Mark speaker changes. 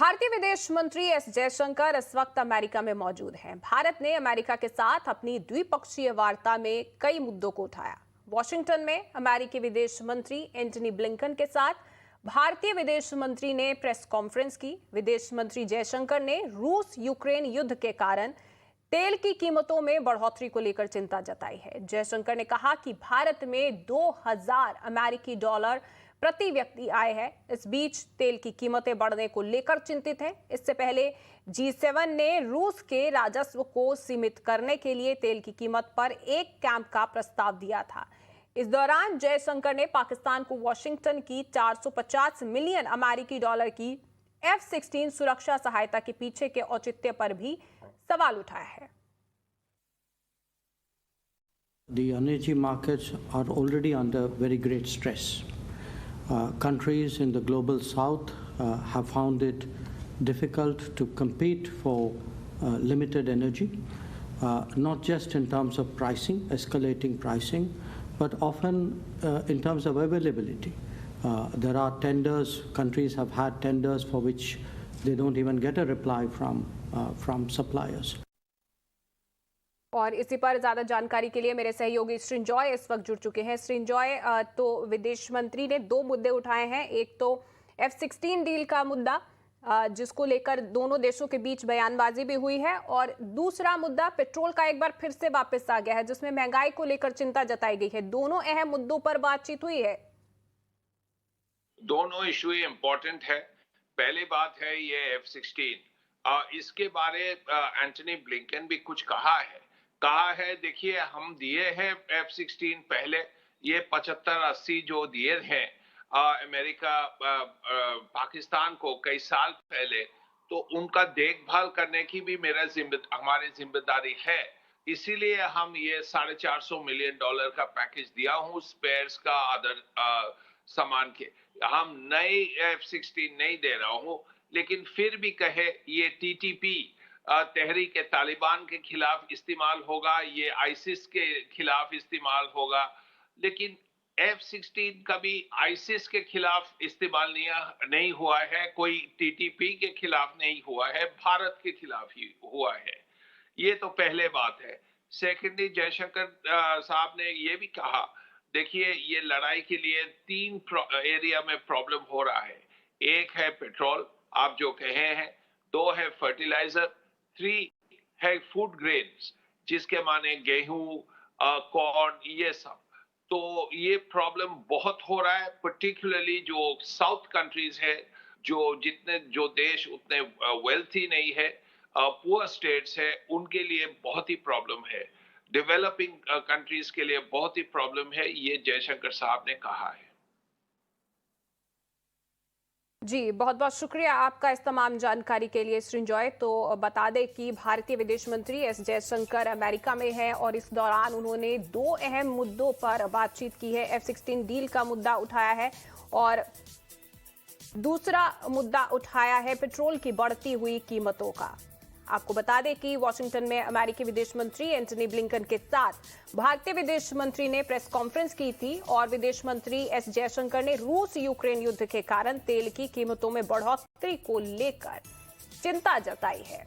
Speaker 1: भारतीय विदेश मंत्री एस जयशंकर इस वक्त अमेरिका में मौजूद हैं। भारत ने अमेरिका के साथ अपनी द्विपक्षीय वार्ता में कई मुद्दों को उठाया। वॉशिंगटन में अमेरिकी विदेश मंत्री एंटनी ब्लिंकन के साथ भारतीय विदेश मंत्री ने प्रेस कॉन्फ्रेंस की। विदेश मंत्री जयशंकर ने रूस यूक्रेन युद्ध के कारण तेल की कीमतों में बढ़ोतरी को लेकर चिंता जताई है। जयशंकर ने कहा कि भारत में 2000 अमेरिकी डॉलर प्रति व्यक्ति आय है। इस बीच तेल की कीमतें बढ़ने को लेकर चिंतित हैं। इससे पहले G7 ने रूस के राजस्व को सीमित करने के लिए तेल की कीमत पर एक कैप का प्रस्ताव दिया था। इस दौरान जयशंकर ने पाकिस्तान को वॉशिंगटन की 450 मिलियन अमेरिकी डॉलर की F-16 सुरक्षा सहायता के पीछे के औचित्य पर भी सवाल उठाया है।
Speaker 2: The energy markets are already under very great stress. Countries in the global south have found it difficult to compete for limited energy, not just in terms of pricing, escalating pricing, but often in terms of availability. There are tenders, countries have had tenders for which they don't even get a reply from suppliers.
Speaker 1: और इसी पर ज्यादा जानकारी के लिए मेरे सहयोगी सृंजॉय इस वक्त जुड़ चुके हैं। सृंजॉय, तो विदेश मंत्री ने दो मुद्दे उठाए हैं। एक तो F-16 डील का मुद्दा, जिसको लेकर दोनों देशों के बीच बयानबाजी भी हुई है, और दूसरा मुद्दा पेट्रोल का एक बार फिर से वापस आ गया है, जिसमें महंगाई को लेकर चिंता जताई गई है। दोनों अहम मुद्दों पर बातचीत हुई है।
Speaker 3: दोनों इशू इंपॉर्टेंट है। पहली बात है ये F-16, इसके बारे एंटनी ब्लिंकन भी कुछ कहा है। देखिए, हम दिए हैं F-16 पहले, ये 75-80 जो दिए हैं अमेरिका पाकिस्तान को कई साल पहले, तो उनका देखभाल करने की भी हमारी जिम्मेदारी है। इसीलिए हम ये $450 मिलियन का पैकेज दिया हूँ स्पेयर्स का, अदर सामान के। हम नई F-16 नहीं दे रहा हूँ, लेकिन फिर भी कहे ये TTP तहरीक तालिबान के खिलाफ इस्तेमाल होगा, ये आईसिस के खिलाफ इस्तेमाल होगा, लेकिन F-16 कभी आईसिस के खिलाफ इस्तेमाल नहीं हुआ है, कोई TTP के खिलाफ नहीं हुआ है, भारत के खिलाफ ही हुआ है। ये तो पहले बात है। सेकेंडली, जयशंकर साहब ने ये भी कहा, देखिए ये लड़ाई के लिए 3 एरिया में प्रॉब्लम हो रहा है। एक है पेट्रोल, आप जो कहे हैं, 2 है फर्टिलाइजर, 3 है फूड ग्रेन्स, जिसके माने गेहूं, कॉर्न, ये सब। तो ये प्रॉब्लम बहुत हो रहा है, पर्टिकुलरली जो साउथ कंट्रीज है, जो देश उतने वेल्थी नहीं है, पुअर स्टेट्स है, उनके लिए बहुत ही प्रॉब्लम है। डेवलपिंग कंट्रीज के लिए बहुत ही प्रॉब्लम है, ये जयशंकर साहब ने कहा है।
Speaker 1: जी, बहुत बहुत शुक्रिया आपका इस तमाम जानकारी के लिए सृंजॉय। तो बता दें कि भारतीय विदेश मंत्री एस जयशंकर अमेरिका में हैं और इस दौरान उन्होंने 2 अहम मुद्दों पर बातचीत की है। F-16 डील का मुद्दा उठाया है और दूसरा मुद्दा उठाया है पेट्रोल की बढ़ती हुई कीमतों का। आपको बता दें कि वॉशिंगटन में अमेरिकी विदेश मंत्री एंटनी ब्लिंकन के साथ भारतीय विदेश मंत्री ने प्रेस कॉन्फ्रेंस की थी और विदेश मंत्री एस जयशंकर ने रूस यूक्रेन युद्ध के कारण तेल की कीमतों में बढ़ोतरी को लेकर चिंता जताई है।